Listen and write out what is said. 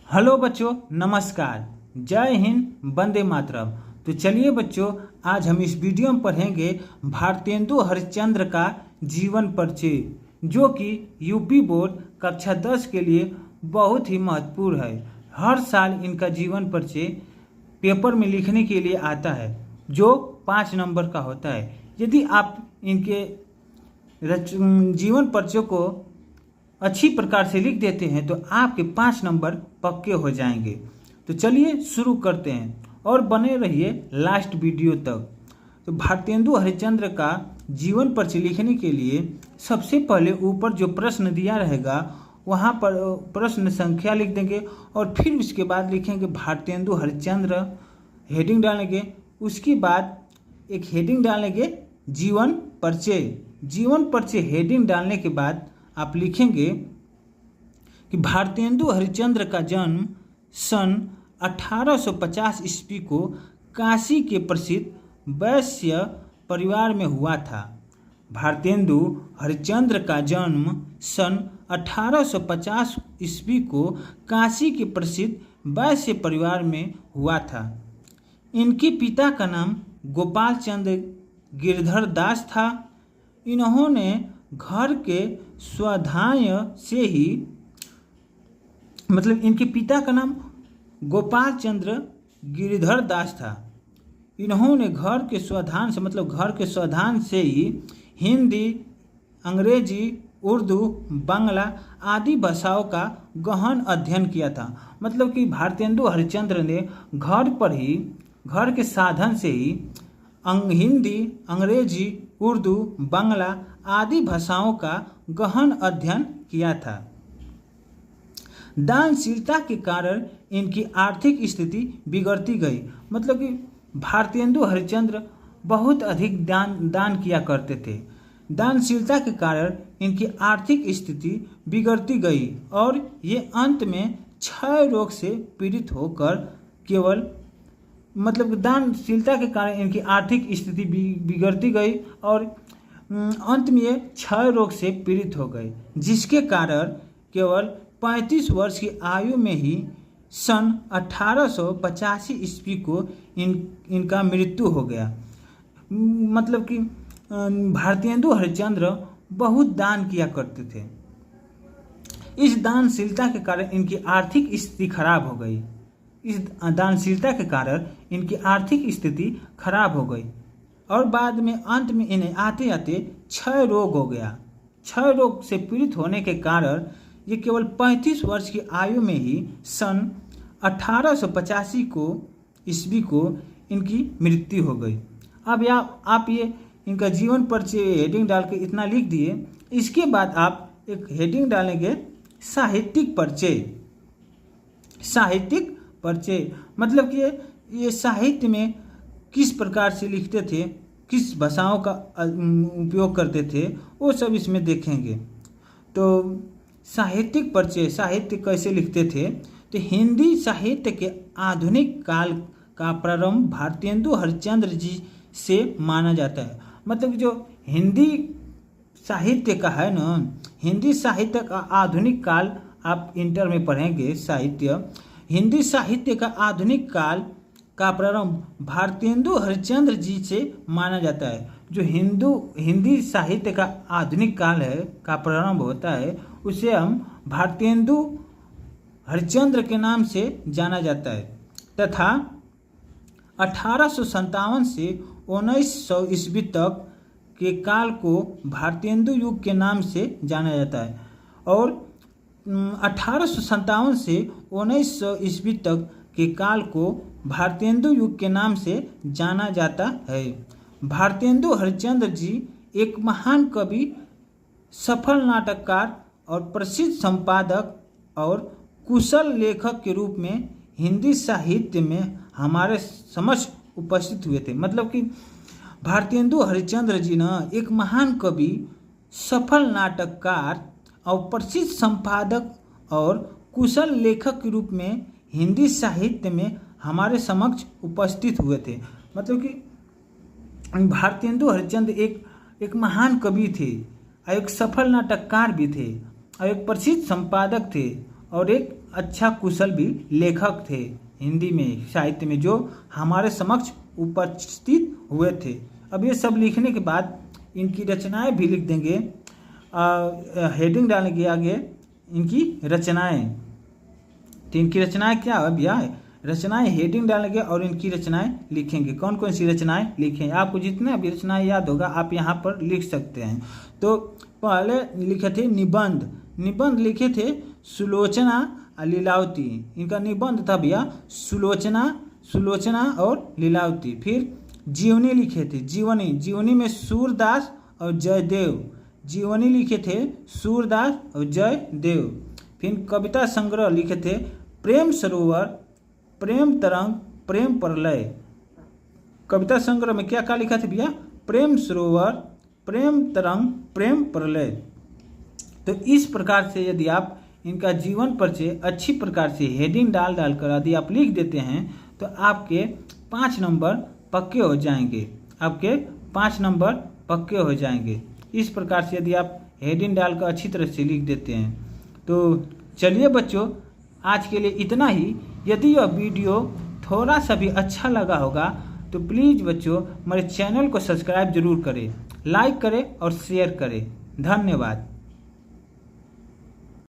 Hello बच्चों, नमस्कार। जय हिंद, वंदे मातरम। तो चलिए बच्चों, आज हम इस वीडियो में पढ़ेंगे भारतेंदु हरिश्चंद्र का जीवन परिचय, जो कि यूपी बोर्ड कक्षा 10 के लिए बहुत ही महत्वपूर्ण है। हर साल इनका जीवन परिचय पेपर में लिखने के लिए आता है, जो 5 नंबर का होता है। यदि आप इनके जीवन परिचय को अच्छी प्रकार से लिख देते हैं तो आपके 5 नंबर पक्के हो जाएंगे। तो चलिए शुरू करते हैं और बने रहिए लास्ट वीडियो तक। तो भारतेंदु हरिश्चंद्र का जीवन परिचय लिखने के लिए सबसे पहले ऊपर जो प्रश्न दिया रहेगा वहाँ पर प्रश्न संख्या लिख देंगे और फिर उसके बाद लिखेंगे भारतेंदु हरिश्चंद्र, हेडिंग डालेंगे। उसके बाद एक हेडिंग डालेंगे जीवन परिचय। जीवन परिचय हेडिंग डालने के बाद आप लिखेंगे कि भारतेंदु हरिश्चंद्र का जन्म सन 1850 ईस्वी को काशी के प्रसिद्ध वैश्य परिवार में हुआ था। भारतेंदु हरिश्चंद्र का जन्म सन 1850 ईस्वी को काशी के प्रसिद्ध वैश्य परिवार में हुआ था। इनके पिता का नाम गोपाल चंद्र गिरधर दास था। इन्होंने घर के स्वाध्याय से ही इनके पिता का नाम गोपाल चंद्र गिरधर दास था। इन्होंने घर के स्वाध्याय से ही हिंदी, अंग्रेजी, उर्दू, बांग्ला आदि भाषाओं का गहन अध्ययन किया था। मतलब कि भारतेंदु हरिश्चंद्र ने घर के साधन से ही हिंदी, अंग्रेजी, उर्दू, बांग्ला आदि भाषाओं का गहन अध्ययन किया था। दानशीलता के कारण इनकी आर्थिक स्थिति बिगड़ती गई। मतलब कि भारतेंदु हरिश्चंद्र बहुत अधिक दान किया करते थे। दानशीलता के कारण इनकी आर्थिक स्थिति बिगड़ती गई और ये अंत में क्षय रोग से पीड़ित होकर दानशीलता के कारण इनकी आर्थिक स्थिति बिगड़ती गई और अंत में ये क्षय रोग से पीड़ित हो गए, जिसके कारण केवल 35 वर्ष की आयु में ही सन 1885 ईस्वी को इनका मृत्यु हो गया। मतलब कि भारतेंदु हरिश्चंद्र बहुत दान किया करते थे। इस दानशीलता के कारण इनकी आर्थिक स्थिति खराब हो गई। और बाद में अंत में इन्हें आते आते क्षय रोग हो गया। क्षय रोग से पीड़ित होने के कारण ये केवल 35 वर्ष की आयु में ही सन 1885 ईस्वी को इनकी मृत्यु हो गई। अब आप ये इनका जीवन परिचय हेडिंग डाल के इतना लिख दिए। इसके बाद आप एक हेडिंग डालेंगे साहित्यिक परिचय। साहित्यिक परिचय मतलब कि ये साहित्य में किस प्रकार से लिखते थे, किस भाषाओं का उपयोग करते थे, वो सब इसमें देखेंगे। तो साहित्यिक परिचय, साहित्य कैसे लिखते थे। तो हिंदी साहित्य के आधुनिक काल का प्रारंभ भारतेंदु हरिश्चंद्र जी से माना जाता है। मतलब जो हिंदी साहित्य का है ना, हिंदी साहित्य का आधुनिक काल आप इंटर में पढ़ेंगे साहित्य। हिंदी साहित्य का आधुनिक काल का प्रारंभ भारतेंदु हरिश्चंद्र जी से माना जाता है। जो हिंदी साहित्य का आधुनिक काल का प्रारंभ होता है, उसे हम भारतेंदु हरिश्चंद्र के नाम से जाना जाता है। तथा 1857 से 1900 ईस्वी तक के काल को भारतेंदु युग के नाम से जाना जाता है। और 1857 से 1900 ईस्वी तक के काल को भारतेंदु युग के नाम से जाना जाता है। भारतेंदु हरिश्चंद्र जी एक महान कवि, सफल नाटककार और प्रसिद्ध संपादक और कुशल लेखक के रूप में हिंदी साहित्य में हमारे समक्ष उपस्थित हुए थे। मतलब कि भारतेंदु हरिश्चंद्र जी ना एक महान कवि, सफल नाटककार और प्रसिद्ध संपादक और कुशल लेखक के रूप में हिंदी साहित्य में हमारे समक्ष उपस्थित हुए थे। मतलब कि भारतेंदु हरिश्चंद्र एक महान कवि थे, एक सफल नाटककार भी थे और एक प्रसिद्ध संपादक थे और एक अच्छा कुशल भी लेखक थे हिंदी में, साहित्य में, जो हमारे समक्ष उपस्थित हुए थे। अब ये सब लिखने के बाद इनकी रचनाएं भी लिख देंगे, हेडिंग डालेंगे आगे इनकी रचनाएं। तो इनकी रचनाएं क्या है भैया, रचनाएं हेडिंग डालेंगे और इनकी रचनाएं लिखेंगे। कौन कौन सी रचनाएं लिखें, आपको जितने अभी रचनाएं याद होगा आप यहाँ पर लिख सकते हैं। तो पहले लिखे थे निबंध, निबंध लिखे थे सुलोचना लीलावती, इनका निबंध था भैया सुलोचना और लीलावती। फिर जीवनी लिखे थे, जीवनी, जीवनी में सूरदास और जयदेव, जीवनी लिखे थे सूरदास और जयदेव। फिर कविता संग्रह लिखे थे प्रेम सरोवर, प्रेम तरंग, प्रेम प्रलय। कविता संग्रह में क्या क्या लिखा था भैया, प्रेम सरोवर, प्रेम तरंग, प्रेम प्रलय। तो इस प्रकार से यदि आप इनका जीवन परिचय अच्छी प्रकार से हेडिंग डाल कर यदि आप लिख देते हैं तो आपके 5 नंबर पक्के हो जाएंगे, आपके 5 नंबर पक्के हो जाएंगे। इस प्रकार से यदि आप हेडिंग डालकर अच्छी तरह से लिख देते हैं। तो चलिए बच्चों, आज के लिए इतना ही। यदि यह वीडियो थोड़ा सा भी अच्छा लगा होगा तो प्लीज़ बच्चों हमारे चैनल को सब्सक्राइब जरूर करें, लाइक करें और शेयर करें। धन्यवाद।